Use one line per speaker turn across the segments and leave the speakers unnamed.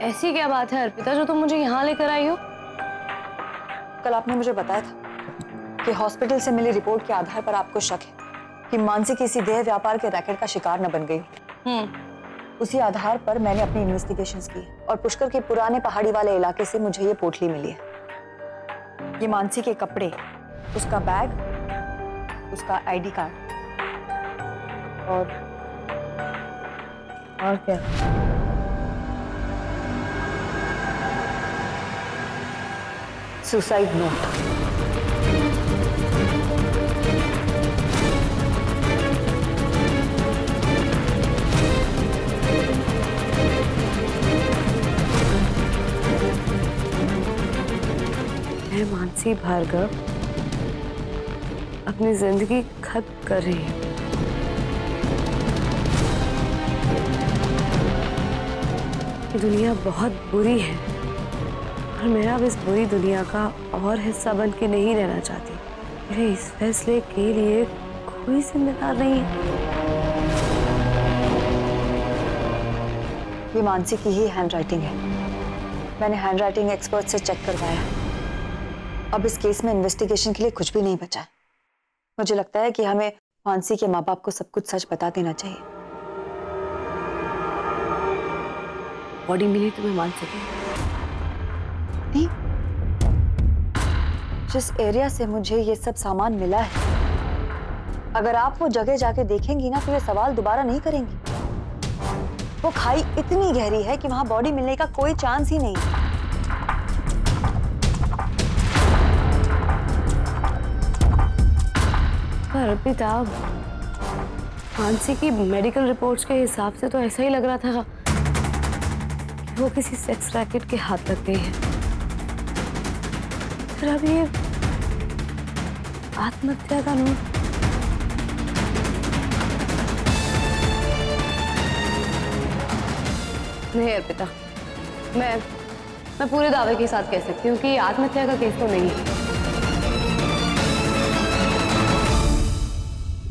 ऐसी क्या बात है अर्पिता जो तुम मुझे यहाँ लेकर आई हो?
कल आपने मुझे बताया था कि हॉस्पिटल से मिली रिपोर्ट के आधार पर आपको शक है कि मानसी किसी देह व्यापार के रैकेट का शिकार न बन गई हो। उसी आधार पर मैंने अपनी इन्वेस्टिगेशंस की और पुष्कर के पुराने पहाड़ी वाले इलाके से मुझे ये पोटली मिली है। ये मानसी के कपड़े, उसका बैग, उसका आईडी कार्ड और क्या? Suicide note.
मैं मानसी भार्गव अपनी जिंदगी खत्म कर रही हूँ। ये दुनिया बहुत बुरी है और मैं अब इस बुरी दुनिया का और हिस्सा बन के नहीं रहना चाहती। मेरे इस फैसले के लिए कोई जिम्मेदार नहीं है।
ये मानसी की ही हैंडराइटिंग है। मैंने हैंडराइटिंग एक्सपर्ट से चेक करवाया। अब इस केस में इन्वेस्टिगेशन के लिए कुछ भी नहीं बचा है। मुझे लगता है कि हमें मानसी के माँ बाप को सब कुछ सच बता देना चाहिए।
बॉडी मिली तुम्हें मानसी की?
नहीं, जिस एरिया से मुझे ये सब सामान मिला है, अगर आप वो जगह जाके देखेंगी ना तो ये सवाल दोबारा नहीं करेंगी। वो खाई इतनी गहरी है कि वहां बॉडी मिलने का कोई चांस ही नहीं।
पर अर्पिता, मानसी की मेडिकल रिपोर्ट्स के हिसाब से तो ऐसा ही लग रहा था कि वो किसी सेक्स रैकेट के हाथ लग गई है। फिर अब ये आत्महत्या का नोट। नहीं अर्पिता, मैं पूरे दावे के साथ कह सकती हूँ कि ये आत्महत्या का केस तो नहीं है।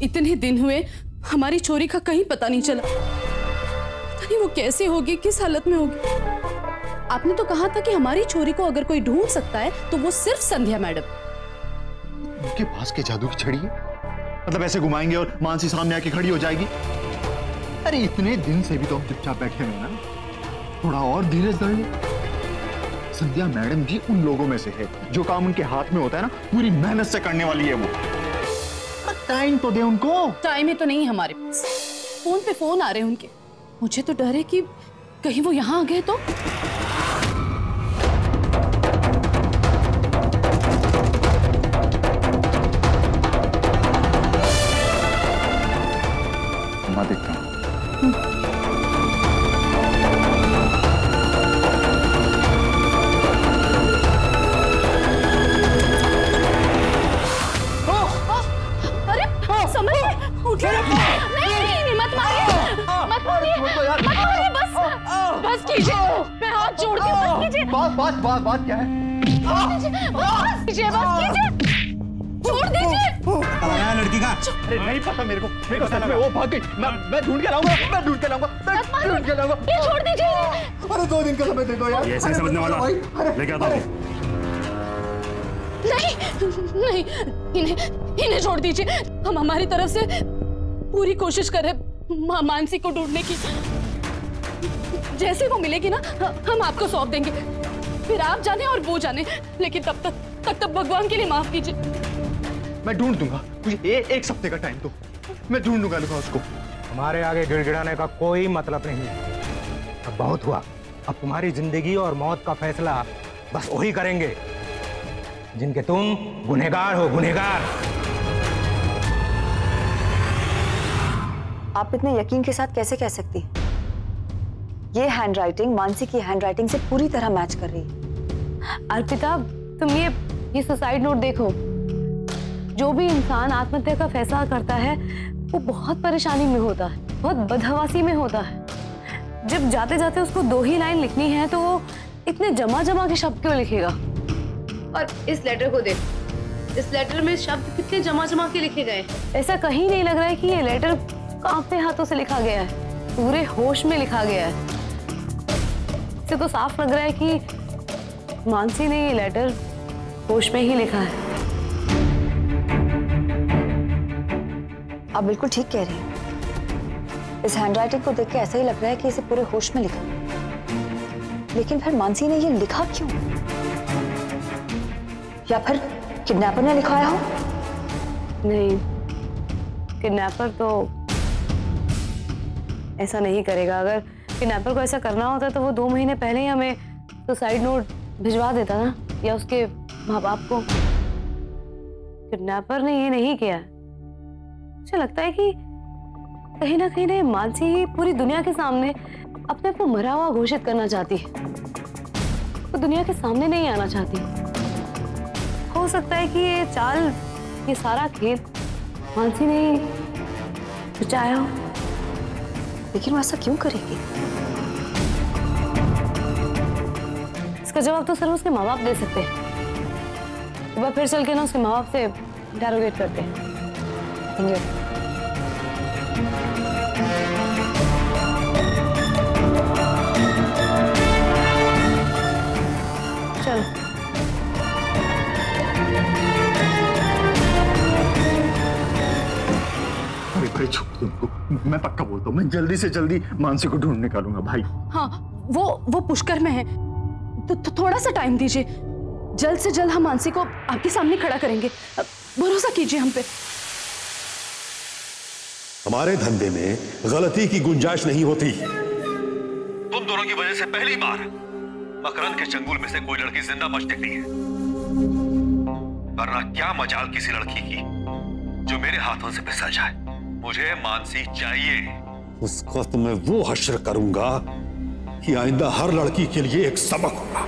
इतने दिन हुए हमारी चोरी का कहीं पता नहीं चला। पता नहीं वो कैसे होगी, किस हालत में होगी। आपने तो कहा था कि हमारी चोरी को अगर कोई ढूंढ सकता है तो वो सिर्फ संध्या मैडम।
उनके पास के जादू की छड़ी है? मतलब ऐसे घुमाएंगे और मानसी सामने आके खड़ी हो जाएगी? अरे इतने दिन से भी तो हम चुपचाप बैठे हुए ना, थोड़ा और धीरज धर लो। संध्या मैडम भी उन लोगों में से है जो काम उनके हाथ में होता है ना, पूरी मेहनत से करने वाली है वो। टाइम तो दे उनको।
टाइम ही तो नहीं हमारे पास। फोन पे फोन आ रहे हैं उनके। मुझे तो डर है कि कहीं वो यहाँ आ गए तो।
मैं देखता हूँ।
बस कीजिए, मैं हाथ जोड़ती हूँ, बस कीजिए।
बात क्या है?
बस कीजिए, छोड़ दीजिए।
पता है लड़की का?
अरे नहीं पता मेरे को सच में वो भाग गई। मैं ढूंढ के लाऊंगा।
ये छोड़ दीजिए।
अरे 2 दिन का समय दे दो यार।
ये ऐसे समझने वाला लेके आता हूँ।
नहीं, इन्हें छोड़ दीजिए। हम हमारी तरफ से पूरी कोशिश कर रहे मानसी को ढूंढने की। जैसे वो मिलेगी ना, हम आपको सौंप देंगे। फिर आप जाने और वो जाने, लेकिन तब तक भगवान के लिए माफ कीजिए।
मैं ढूंढ दूंगा, मुझे एक हफ्ते का टाइम दो, मैं ढूंढ दूंगा उसको।
हमारे आगे गिड़गिड़ाने का कोई मतलब नहीं है। अब बहुत हुआ। अब तुम्हारी जिंदगी और मौत का फैसला बस वही करेंगे जिनके तुम गुनहगार हो, गुनहगार।
आप इतने यकीन के साथ कैसे कह सकती हैं? ये हैंडराइटिंग मानसी की हैंडराइटिंग से पूरी तरह मैच कर रही है।
अर्पिता, तुम ये सुसाइड नोट देखो। जो भी इंसान आत्महत्या का फैसला करता है वो बहुत परेशानी में होता है, बहुत बदहवासी में होता है। जब जाते जाते उसको 2 ही लाइन लिखनी है तो वो इतने जमा के शब्द क्यों लिखेगा? और इस लेटर को देख, इस लेटर में शब्द कितने जमा के लिखे गए। ऐसा कहीं नहीं लग रहा है कि ये लेटर कांपते हाथों से लिखा गया है, पूरे होश में लिखा गया है। इससे तो साफ लग रहा है कि मानसी ने ये लेटर होश में ही लिखा है।
आप बिल्कुल ठीक कह रही हैं। इस हैंडराइटिंग को देख के ऐसा ही लग रहा है कि इसे पूरे होश में लिखा। लेकिन फिर मानसी ने ये लिखा क्यों? या फिर किडनैपर ने लिखाया हो?
नहीं, किडनैपर तो ऐसा नहीं करेगा। अगर किडनैपर को ऐसा करना होता तो वो 2 महीने पहले ही हमें सुसाइड नोट भिजवा देता ना, या उसके माँ बाप को। किडनैपर ने ये नहीं किया। मुझे लगता है कि कहीं ना कहीं मानसी ही पूरी दुनिया के सामने अपने आप को मरा हुआ घोषित करना चाहती है। वो दुनिया के सामने नहीं आना चाहती। हो सकता है कि ये चाल, ये सारा खेल मानसी ने ही रचाया हो।
लेकिन वो ऐसा क्यों करेगी?
इसका जवाब तो सिर्फ उसके माँ बाप दे सकते हैं। एक बार फिर चल के ना उसके माँ बाप से इंटरोगेट करते हैं। चलो।
भाई छोड़ दो उनको। मैं पक्का बोलता हूँ, मैं जल्दी से जल्दी मानसी को ढूंढ निकालूंगा भाई।
हाँ, वो पुष्कर में है, तो थोड़ा सा टाइम दीजिए। जल्द से जल्द हम मानसी को आपके सामने खड़ा करेंगे। भरोसा कीजिए हम पे।
हमारे धंधे में गलती की गुंजाइश नहीं होती। तुम दोनों की वजह से पहली बार मकरंद के चंगुल में से कोई लड़की जिंदा बच निकली है। वरना क्या मजाल किसी लड़की की जो मेरे हाथों से फिसल जाए। मुझे मानसी चाहिए। उस वक्त मैं वो हश्र करूंगा कि आइंदा हर लड़की के लिए एक सबक होगा।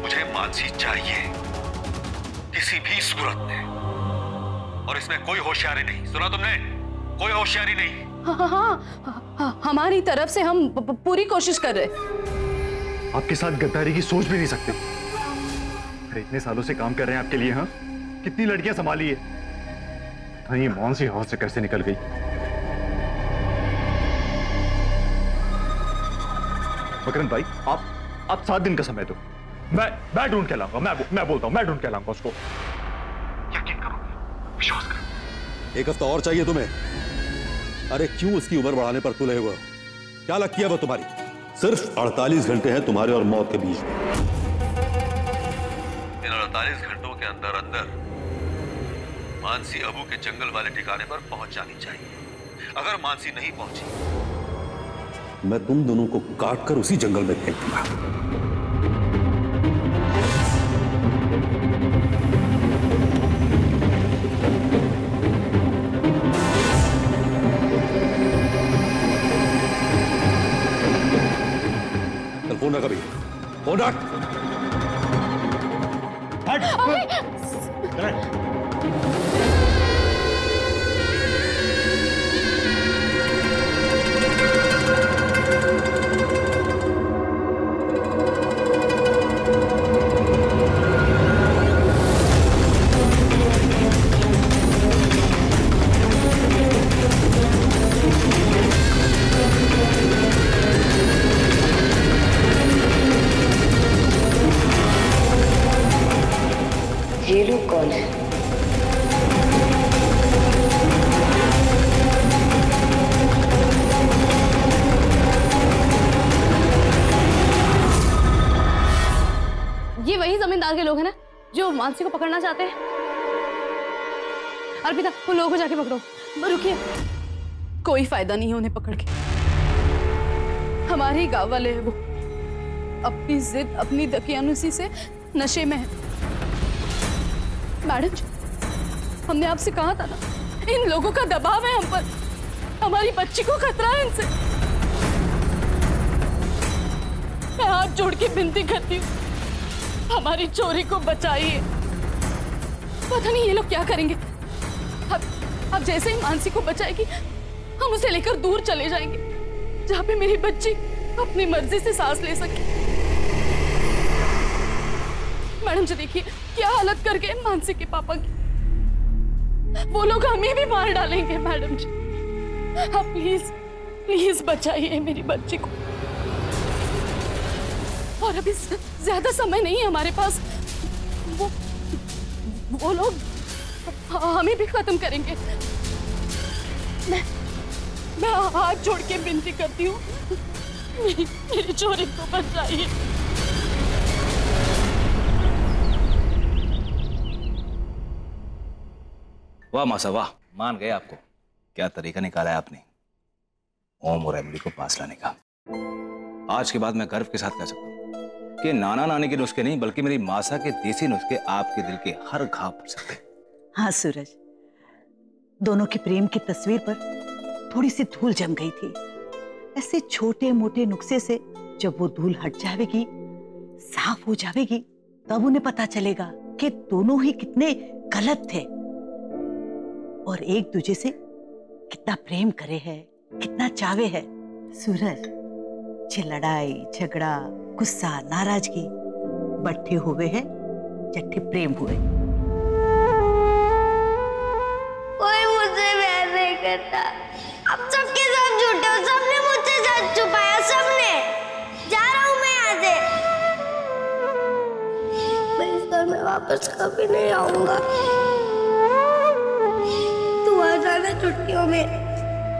मुझे मानसी चाहिए किसी भी सूरत में, और इसमें कोई होशियारी नहीं। सुना तुमने? कोई होशियारी नहीं।
हाँ, हमारी तरफ से हम पूरी कोशिश कर रहे।
आपके साथ गद्दारी की सोच भी नहीं सकते। अरे इतने सालों से काम कर रहे हैं आपके लिए। हाँ, कितनी लड़कियां संभाली है। हाँ, ये मानसी हाथ से कैसे निकल गई। मकरंद भाई, आप 7 दिन का समय दो। मैं ढूंढ के लाऊंगा। मैं बोलता हूं, मैं ढूंढ के लाऊंगा उसको। यकीन करो, विश्वास करो।
1 हफ्ता और चाहिए तुम्हें? अरे क्यों उसकी उम्र बढ़ाने पर तुले हुए हो? क्या लगती है वो तुम्हारी? सिर्फ 48 घंटे हैं तुम्हारे और मौत के बीच में। इन 48 घंटों के अंदर अंदर मानसी अबू के जंगल वाले ठिकाने पर पहुंच जानी चाहिए। अगर मानसी नहीं पहुंची, मैं तुम दोनों को काट कर उसी जंगल में फेंक दूंगा। फोन रख, अभी फोन रख।
ये लोग कौन है?
ये वही जमींदार के लोग हैं ना जो मानसी को पकड़ना चाहते हैं। अर्पिता, उन लोगों को जाके पकड़ो। रुकिए,
कोई फायदा नहीं है उन्हें पकड़ के। हमारे ही गांव वाले हैं वो। अपनी जिद, अपनी दकियानुसी से नशे में है। मैडम जी, हमने आपसे कहा था ना, इन लोगों का दबाव है हम पर। हमारी बच्ची को खतरा है इनसे। मैं हाथ जोड़ के विनती करती हूँ, हमारी चोरी को बचाइए। पता नहीं ये लोग क्या करेंगे। अब जैसे ही मानसी को बचाएगी, हम उसे लेकर दूर चले जाएंगे, जहाँ पे मेरी बच्ची अपनी मर्जी से सांस ले सके। मैडम जी देखिए, क्या हालत कर गए मानसी के पापा की। वो लोग हमें भी मार डालेंगे मैडम जी। आप प्लीज प्लीज बचाइए मेरी बच्ची को। और अभी ज्यादा समय नहीं है हमारे पास। वो लोग हमें भी खत्म करेंगे। मैं हाथ जोड़ के विनती करती हूँ, मेरी छोरी को बचाइए।
वाह मासा वाह, मान गए आपको। क्या तरीका निकाला है आपने ओम और एमिली को पास लाने का। आज के बाद मैं गर्व के साथ कह सकता हूँ कि नाना नानी के नुस्खे नहीं बल्कि मेरी मासा के देसी नुस्खे आपके दिल के हर घाव पर सकते हैं।
हाँ सूरज, दोनों के प्रेम की तस्वीर पर थोड़ी सी धूल जम गई थी। ऐसे छोटे मोटे नुस्खे से जब वो धूल हट जाएगी, साफ हो जाएगी, तब उन्हें पता चलेगा कि दोनों ही कितने गलत थे और एक दूसरे से कितना प्रेम करे है, कितना चावे है। सूरज, ये लड़ाई झगड़ा गुस्सा नाराजगी बट्ठे हुए हैं, जट्ठे प्रेम हुए।
कोई मुझसे प्यार नहीं करता। अब सबके सब झूठे हो, सबने मुझसे सच छुपाया, सबने। जा रहा हूँ मैं यहाँ से। मैं इस घर में वापस कभी नहीं आऊंगा। तू आ जाना छुट्टियों में,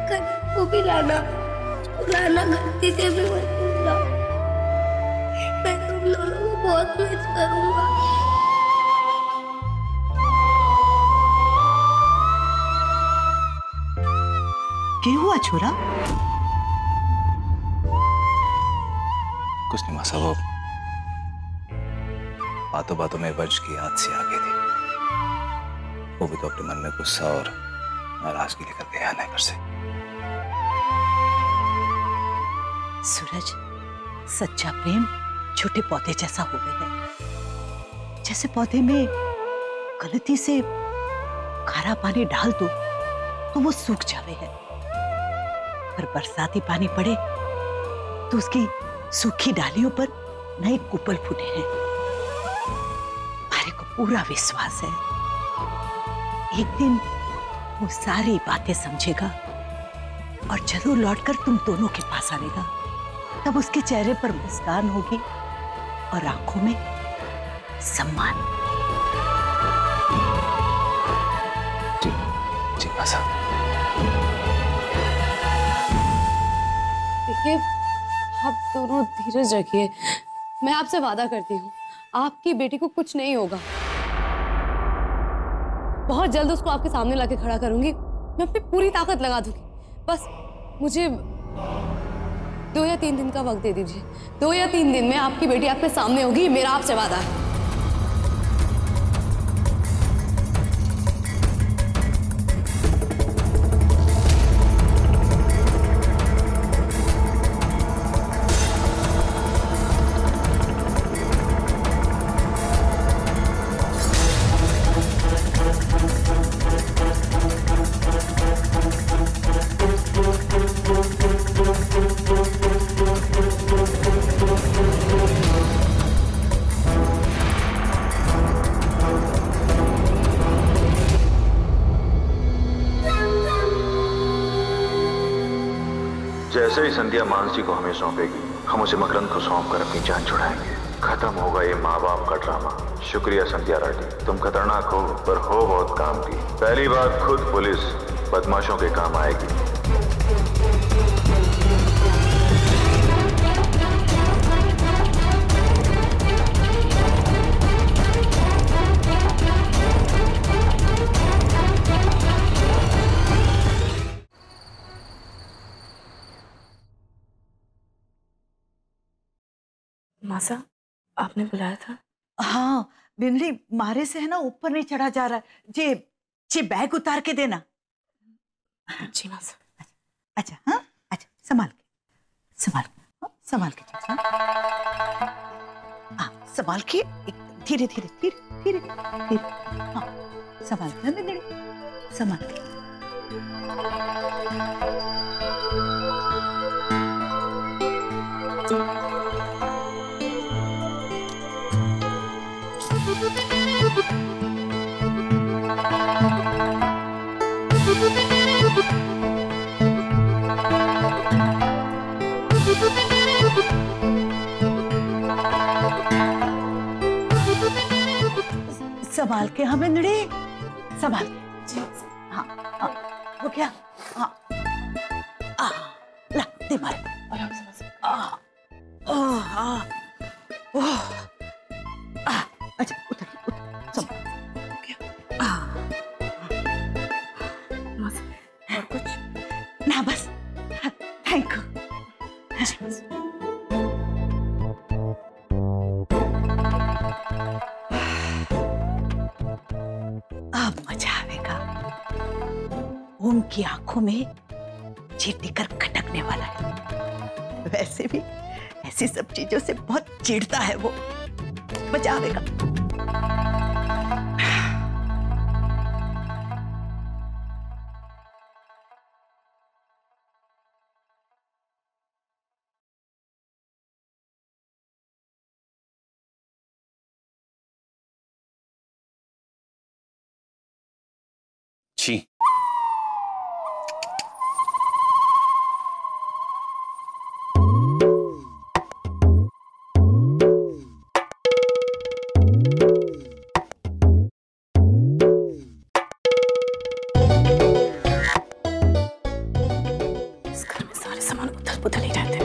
घर को भी लाना, लाना गलती से भी मत भूलना। मैं तुम दोनों को बहुत मिस करूंगा।
क्या हुआ छोरा?
कुछ नहीं मासा, वो बातों बातों में वंश की याद से आ गई थी। वो भी तो अपने मन में गुस्सा और नाराजगी लेकर गया ना घर से।
सूरज, सच्चा प्रेम छोटे पौधे जैसा हो गया है। जैसे पौधे में गलती से खारा पानी डाल दो तो वो सूख जावे है, पर बरसाती पानी पड़े तो उसकी सूखी डालियों पर नए कुपल फूटे हैं। हमारे को पूरा विश्वास है एक दिन वो सारी बातें समझेगा और जरूर लौटकर तुम दोनों के पास आएगा। तब उसके चेहरे पर मुस्कान होगी और आंखों में सम्मान।
जी जी मासा।
देखिए, आप दोनों धीरज रखिए। मैं आपसे वादा करती हूँ आपकी बेटी को कुछ नहीं होगा। बहुत जल्द उसको आपके सामने लाके खड़ा करूंगी। मैं अपनी पूरी ताकत लगा दूंगी। बस मुझे 2 या 3 दिन का वक्त दे दीजिए। 2 या 3 दिन में आपकी बेटी आपके सामने होगी, मेरा आपसे वादा है।
जैसे ही संध्या मानसी को हमें सौंपेगी, हम उसे मकरंद को सौंप कर अपनी जान छुड़ाएंगे। खत्म होगा ये माँ बाप का ड्रामा। शुक्रिया संध्या राठी, तुम खतरनाक हो पर हो बहुत काम की। पहली बात, खुद पुलिस बदमाशों के काम आएगी।
मासा, आपने बुलाया था?
हाँ बिंदरी, मारे से है ना ऊपर नहीं चढ़ा जा रहा है। जे बैग उतार के देना।
जी मासा।
अच्छा हाँ, अच्छा संभाल के, संभाल के, संभाल के चल। हाँ संभाल के, धीरे धीरे धीरे धीरे धीरे। हाँ संभाल के बिंदरी, संभाल के। संभाल के, हाँ बिंदड़ी, संभाल के। हाँ हाँ, हो गया। हाँ ला दे मारे। अच्छा उतर संभाल। और कुछ ना, बस थैंक यू। अब मजा आएगा। ओम की आंखों में चीटी कर खटकने वाला है। वैसे भी ऐसी सब चीजों से बहुत चिढ़ता है वो। मजा आएगा।
छी,
इस घर में सारे सामान उथल पुथल ही रहते हैं।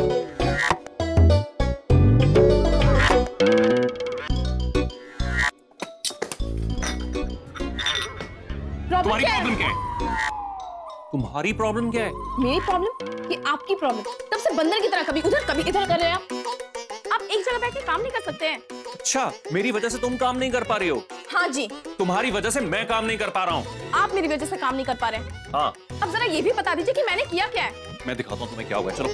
तुम्हारी प्रॉब्लम क्या है? तुम्हारी प्रॉब्लम क्या है?
मेरी प्रॉब्लम? ये आपकी प्रॉब्लम। तब से बंदर की तरह कभी उधर कभी इधर कर रहे हैं आप एक जगह बैठ के काम नहीं कर सकते हैं।
अच्छा, मेरी वजह से तुम काम नहीं कर पा रही हो?
हाँ जी।
तुम्हारी वजह से मैं काम नहीं कर पा रहा हूँ।
आप मेरी वजह से काम नहीं कर पा रहे हैं।
हाँ।
अब जरा ये भी बता दीजिए कि मैंने किया क्या है।
मैं दिखाता हूँ तुम्हें क्या हुआ। चलो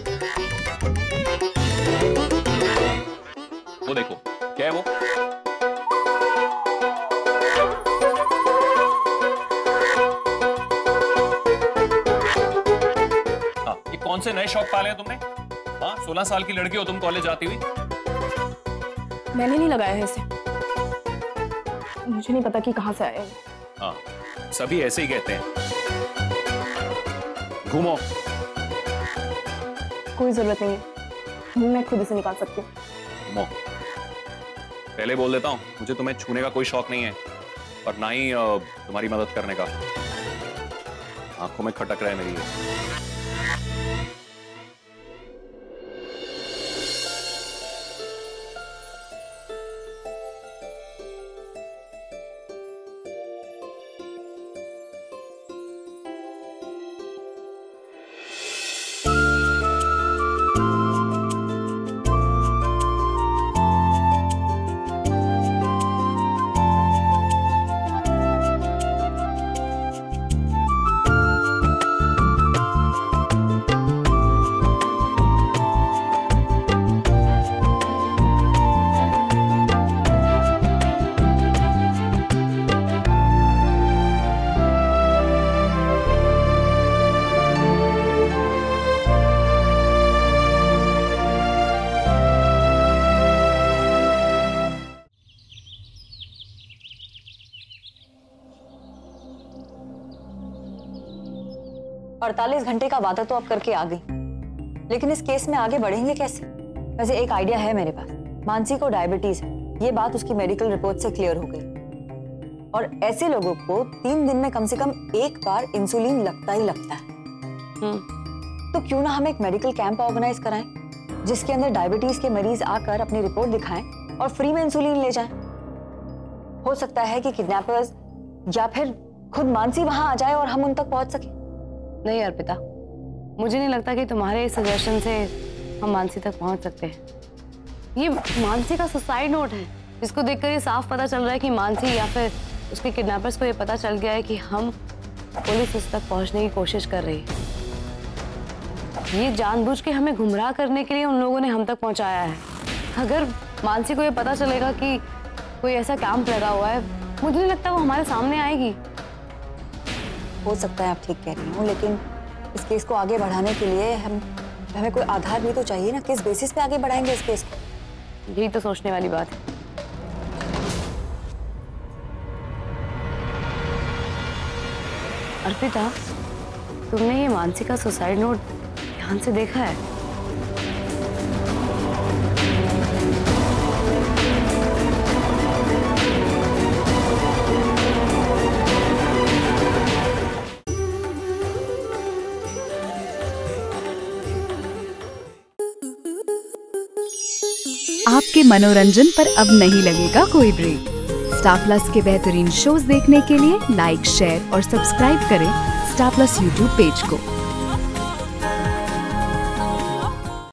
वो देखो, क्या है वो? हाँ, ये कौन से नए शौक पाले हैं तुमने? हाँ, 16 साल की लड़की हो तुम, कॉलेज जाती हुई।
मैंने नहीं लगाया है इसे। मुझे नहीं पता कि कहाँ से आया है।
हाँ, सभी ऐसे ही कहते हैं। घूमो।
कोई जरूरत नहीं है, मैं खुद इसे निकाल सकती हूँ।
घूमो। पहले बोल देता हूँ, मुझे तुम्हें छूने का कोई शौक नहीं है और ना ही तुम्हारी मदद करने का। आंखों में खटक रहा है मेरी ये।
अड़तालीस घंटे का वादा तो आप करके आ गई, लेकिन इस केस में आगे बढ़ेंगे कैसे? वैसे एक आइडिया है मेरे पास। मानसी को डायबिटीज है, ये बात उसकी मेडिकल रिपोर्ट से क्लियर हो गई। और ऐसे लोगों को 3 दिन में कम से कम एक बार इंसुलिन लगता ही लगता है। तो क्यों ना हम एक मेडिकल कैंप ऑर्गेनाइज कराएं, जिसके अंदर डायबिटीज के मरीज आकर अपनी रिपोर्ट दिखाएं और फ्री में इंसुलिन ले जाएं। हो सकता है कि किडनैपर्स या फिर खुद मानसी वहां आ जाए और हम उन तक पहुंच सके।
नहीं अर्पिता, मुझे नहीं लगता कि तुम्हारे इस सजेशन से हम मानसी तक पहुंच सकते हैं। ये मानसी का सुसाइड नोट है, जिसको देखकर ये साफ पता चल रहा है कि मानसी या फिर उसके किडनैपर्स को ये पता चल गया है कि हम पुलिस उस तक पहुंचने की कोशिश कर रही है। ये जानबूझ के हमें गुमराह करने के लिए उन लोगों ने हम तक पहुंचाया है। अगर मानसी को ये पता चलेगा कि कोई ऐसा कैंप लगा हुआ है, मुझे नहीं लगता वो हमारे सामने आएगी।
हो सकता है आप ठीक कह रही हो, लेकिन इस केस को आगे बढ़ाने के लिए हमें कोई आधार भी तो चाहिए ना। किस बेसिस पे आगे बढ़ाएंगे इस केस को?
यही तो सोचने वाली बात है। अर्पिता, तुमने ये मानसी का सुसाइड नोट ध्यान से देखा है?
आपके मनोरंजन पर अब नहीं लगेगा कोई ब्रेक। स्टार प्लस के बेहतरीन शोज देखने के लिए लाइक, शेयर और सब्सक्राइब करें स्टार प्लस यूट्यूब पेज को।